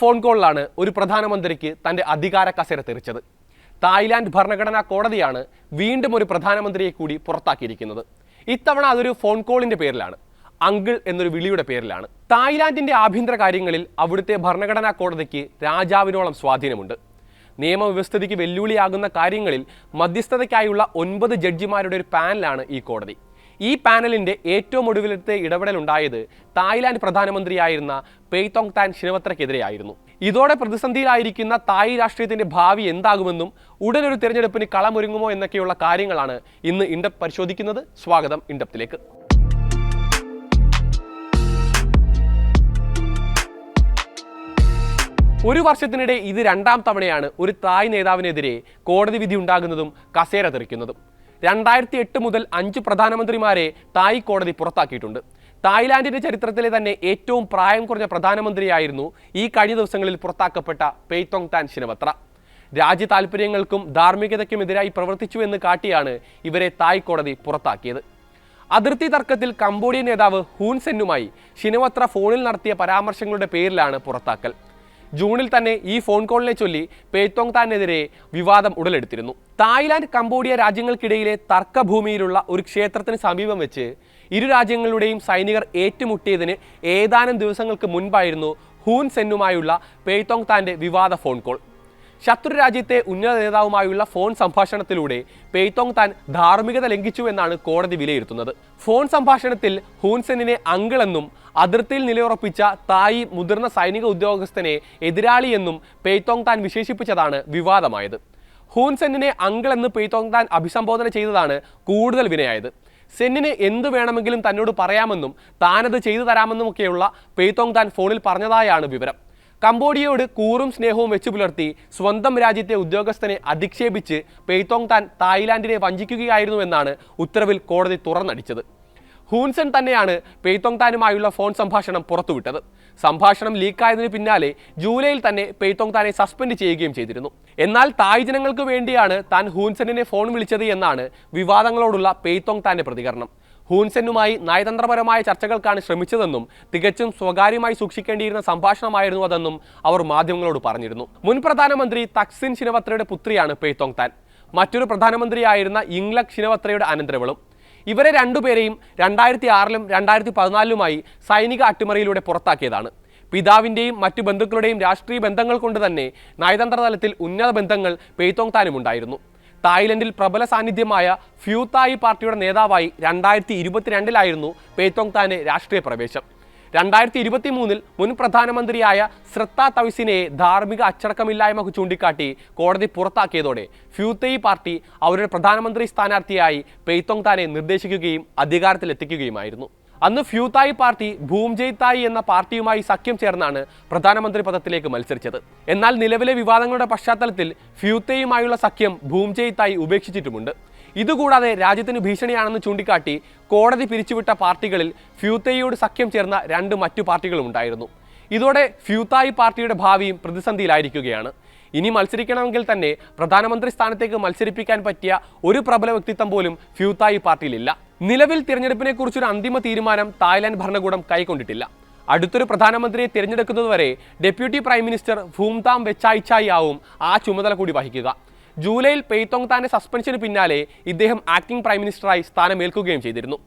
Phone കോളിലാണ് ഒരു പ്രധാനമന്ത്രിക്ക് തന്റെ അധികാര കസേര തെറിച്ചത്. തായ്ലാന്റ് ഭരണഘടനാ കോടതിയാണ് വീണ്ടും ഒരു പ്രധാനമന്ത്രിയെ കൂടി പുറത്താക്കിയിരിക്കുന്നത്. ഇത്തവണ അതൊരു ഫോൺ കോളിന്റെ പേരിലാണ്, അങ്കിൾ എന്നൊരു വിളിയുടെ പേരിലാണ്. തായ്ലാന്റിന്റെ ആഭ്യന്തര കാര്യങ്ങളിൽ അവിടുത്തെ ഭരണഘടനാ കോടതിക്ക് രാജാവിനോളം സ്വാധീനമുണ്ട്. നിയമവ്യവസ്ഥിതിക്ക് വെല്ലുവിളിയാകുന്ന കാര്യങ്ങളിൽ മധ്യസ്ഥതയ്ക്കായുള്ള 9 ജഡ്ജിമാരുടെ ഒരു പാനലാണ് ഈ കോടതി. ഈ പാനലിന്റെ ഏറ്റവും ഒടുവിലത്തെ ഇടപെടലുണ്ടായത് തായ്ലാന്റ് പ്രധാനമന്ത്രിയായിരുന്ന പെയ്തോങ്താൻ ഷിനവത്രയ്ക്കെതിരെയായിരുന്നു. ഇതോടെ പ്രതിസന്ധിയിലായിരിക്കുന്ന തായ് രാഷ്ട്രീയത്തിന്റെ ഭാവി എന്താകുമെന്നും ഉടനൊരു തിരഞ്ഞെടുപ്പിന് കളമൊരുങ്ങുമോ എന്നൊക്കെയുള്ള കാര്യങ്ങളാണ് ഇന്ന് ഇൻഡെപ്ത് പരിശോധിക്കുന്നത്. സ്വാഗതം ഇൻഡെപ്തിലേക്ക്. ഒരു വർഷത്തിനിടെ ഇത് 2ാം തവണയാണ് ഒരു തായ് നേതാവിനെതിരെ കോടതി വിധി ഉണ്ടാകുന്നതും കസേര തെറിക്കുന്നതും. 2008 മുതൽ 5 പ്രധാനമന്ത്രിമാരെ തായ് കോടതി പുറത്താക്കിയിട്ടുണ്ട്. തായ്ലാന്റിന്റെ ചരിത്രത്തിലെ തന്നെ ഏറ്റവും പ്രായം കുറഞ്ഞ പ്രധാനമന്ത്രിയായിരുന്നു ഈ കഴിഞ്ഞ ദിവസങ്ങളിൽ പുറത്താക്കപ്പെട്ട പെയ്തോങ്താൻ ഷിനവത്ര. രാജ്യ താൽപര്യങ്ങൾക്കും ധാർമ്മികതയ്ക്കുമെതിരായി പ്രവർത്തിച്ചു എന്ന് കാട്ടിയാണ് ഇവരെ തായ് കോടതി പുറത്താക്കിയത്. അതിർത്തി തർക്കത്തിൽ കംബോഡിയൻ നേതാവ് ഹൂൻ സെന്നുമായി ഷിനവത്ര ഫോണിൽ നടത്തിയ പരാമർശങ്ങളുടെ പേരിലാണ് പുറത്താക്കൽ. ജൂണിൽ തന്നെ ഈ ഫോൺ കോളിനെ ചൊല്ലി പെയ്തോങ്താനെതിരെ വിവാദം ഉടലെടുത്തിരുന്നു. തായ്ലാന്റ് കംബോഡിയ രാജ്യങ്ങൾക്കിടയിലെ തർക്കഭൂമിയിലുള്ള ഒരു ക്ഷേത്രത്തിന് സമീപം വെച്ച് ഇരു രാജ്യങ്ങളുടെയും സൈനികർ ഏറ്റുമുട്ടിയതിന് ഏതാനും ദിവസങ്ങൾക്ക് മുൻപായിരുന്നു ഹൂൻ സെന്നുമായുള്ള പെയ്തോങ്താന്റെ വിവാദ ഫോൺ കോൾ. ശത്രു രാജ്യത്തെ ഉന്നത നേതാവുമായുള്ള ഫോൺ സംഭാഷണത്തിലൂടെ പെയ്തോങ്താൻ ധാർമ്മികത ലംഘിച്ചു എന്നാണ് കോടതി വിലയിരുത്തുന്നത്. ഫോൺ സംഭാഷണത്തിൽ ഹൂൻസെന്നിനെ അങ്കിൾ എന്നും അതിർത്തിയിൽ നിലയുറപ്പിച്ച തായ് മുതിർന്ന സൈനിക ഉദ്യോഗസ്ഥനെ എതിരാളിയെന്നും പെയ്തോങ്താൻ വിശേഷിപ്പിച്ചതാണ് വിവാദമായത്. ഹൂൻസെന്നിനെ അങ്കിൾ എന്ന് പെയ്തോങ്താൻ അഭിസംബോധന ചെയ്തതാണ് കൂടുതൽ വിനയായത്. സെന്നിന് എന്തു വേണമെങ്കിലും തന്നോട് പറയാമെന്നും താനത് ചെയ്തു തരാമെന്നുമൊക്കെയുള്ള പെയ്തോങ്താൻ ഫോണിൽ പറഞ്ഞതായാണ് വിവരം. കംബോഡിയയോട് കൂറും സ്നേഹവും വെച്ചു പുലർത്തി സ്വന്തം രാജ്യത്തെ ഉദ്യോഗസ്ഥനെ അധിക്ഷേപിച്ച് പെയ്തോങ്താൻ തായ്ലാന്റിനെ വഞ്ചിക്കുകയായിരുന്നുവെന്നാണ് ഉത്തരവിൽ കോടതി തുറന്നടിച്ചത്. ഹൂൻസെൻ തന്നെയാണ് പെയ്തോങ്താനുമായുള്ള ഫോൺ സംഭാഷണം പുറത്തുവിട്ടത്. സംഭാഷണം ലീക്കായതിനു പിന്നാലെ ജൂലൈയിൽ തന്നെ പെയ്തോങ്താനെ സസ്പെൻഡ് ചെയ്യുകയും ചെയ്തിരുന്നു. എന്നാൽ തായ് ജനങ്ങൾക്ക് വേണ്ടിയാണ് താൻ ഹൂൻസെന്നിനെ ഫോൺ വിളിച്ചത് എന്നാണ് വിവാദങ്ങളോടുള്ള പെയ്തോങ്താന്റെ പ്രതികരണം. ഹൂൻസെന്നുമായി നയതന്ത്രപരമായ ചർച്ചകൾക്കാണ് ശ്രമിച്ചതെന്നും തികച്ചും സ്വകാര്യമായി സൂക്ഷിക്കേണ്ടിയിരുന്ന സംഭാഷണമായിരുന്നു അതെന്നും അവർ മാധ്യമങ്ങളോട് പറഞ്ഞിരുന്നു. മുൻ പ്രധാനമന്ത്രി തക്സിൻ ഷിനവത്രയുടെ പുത്രിയാണ് പെയ്തോങ്താൻ. മറ്റൊരു പ്രധാനമന്ത്രിയായിരുന്ന യിംഗ്ലക് ഷിനവത്രയുടെ അനന്തരവളും. ഇവരെ രണ്ടുപേരെയും 2006ലും 2014ലുമായി സൈനിക അട്ടിമറിയിലൂടെ പുറത്താക്കിയതാണ്. പിതാവിൻ്റെയും മറ്റു ബന്ധുക്കളുടെയും രാഷ്ട്രീയ ബന്ധങ്ങൾ കൊണ്ട് തന്നെ നയതന്ത്ര തലത്തിൽ ഉന്നത ബന്ധങ്ങൾ പെയ്തോങ്താനും ഉണ്ടായിരുന്നു. തായ്ലൻഡിൽ പ്രബല സാന്നിധ്യമായ ഫ്യൂ തായ് പാർട്ടിയുടെ നേതാവായി 2022ലായിരുന്നു പെയ്തോങ്താന്റെ രാഷ്ട്രീയ പ്രവേശം. 2023ൽ മുൻ പ്രധാനമന്ത്രിയായ ശ്രത്ത തവിസിനെ ധാർമ്മിക അച്ചടക്കമില്ലായ്മ ചൂണ്ടിക്കാട്ടി കോടതി പുറത്താക്കിയതോടെ ഫ്യൂ തായ് പാർട്ടി അവരുടെ പ്രധാനമന്ത്രി സ്ഥാനാർത്ഥിയായി പെയ്തോങ്താനെ നിർദ്ദേശിക്കുകയും അധികാരത്തിലെത്തിക്കുകയുമായിരുന്നു. അന്ന് ഫ്യൂ തായ് പാർട്ടി ഭൂംജയ് തായ് എന്ന പാർട്ടിയുമായി സഖ്യം ചേർന്നാണ് പ്രധാനമന്ത്രി പദത്തിലേക്ക് മത്സരിച്ചത്. എന്നാൽ നിലവിലെ വിവാദങ്ങളുടെ പശ്ചാത്തലത്തിൽ ഫ്യൂ തായുമായുള്ള സഖ്യം ഭൂംജയ് തായ് ഉപേക്ഷിച്ചിട്ടുമുണ്ട്. ഇതുകൂടാതെ രാജ്യത്തിന് ഭീഷണിയാണെന്ന് ചൂണ്ടിക്കാട്ടി കോടതി പിരിച്ചുവിട്ട പാർട്ടികളിൽ ഫ്യൂ തായിയോട് സഖ്യം ചേർന്ന 2 മറ്റു പാർട്ടികളും ഉണ്ടായിരുന്നു. ഇതോടെ ഫ്യൂ തായ് പാർട്ടിയുടെ ഭാവിയും പ്രതിസന്ധിയിലായിരിക്കുകയാണ്. ഇനി മത്സരിക്കണമെങ്കിൽ തന്നെ പ്രധാനമന്ത്രി സ്ഥാനത്തേക്ക് മത്സരിപ്പിക്കാൻ പറ്റിയ ഒരു പ്രബല വ്യക്തിത്വം പോലും ഫ്യൂ തായ് പാർട്ടിയിലില്ല. നിലവിൽ തിരഞ്ഞെടുപ്പിനെ കുറിച്ചൊരു അന്തിമ തീരുമാനം തായ്ലാന്റ് ഭരണകൂടം കൈക്കൊണ്ടിട്ടില്ല. അടുത്തൊരു പ്രധാനമന്ത്രിയെ തിരഞ്ഞെടുക്കുന്നതുവരെ ഡെപ്യൂട്ടി പ്രൈം മിനിസ്റ്റർ ഭൂംതാം വെച്ചായ്ചായി ആവും ആ ചുമതല കൂടി വഹിക്കുക. ജൂലൈയിൽ പെയ്തോങ്താന്റെ സസ്പെൻഷന് പിന്നാലെ ഇദ്ദേഹം ആക്ടിംഗ് പ്രൈം മിനിസ്റ്ററായി സ്ഥാനമേൽക്കുകയും ചെയ്തിരുന്നു.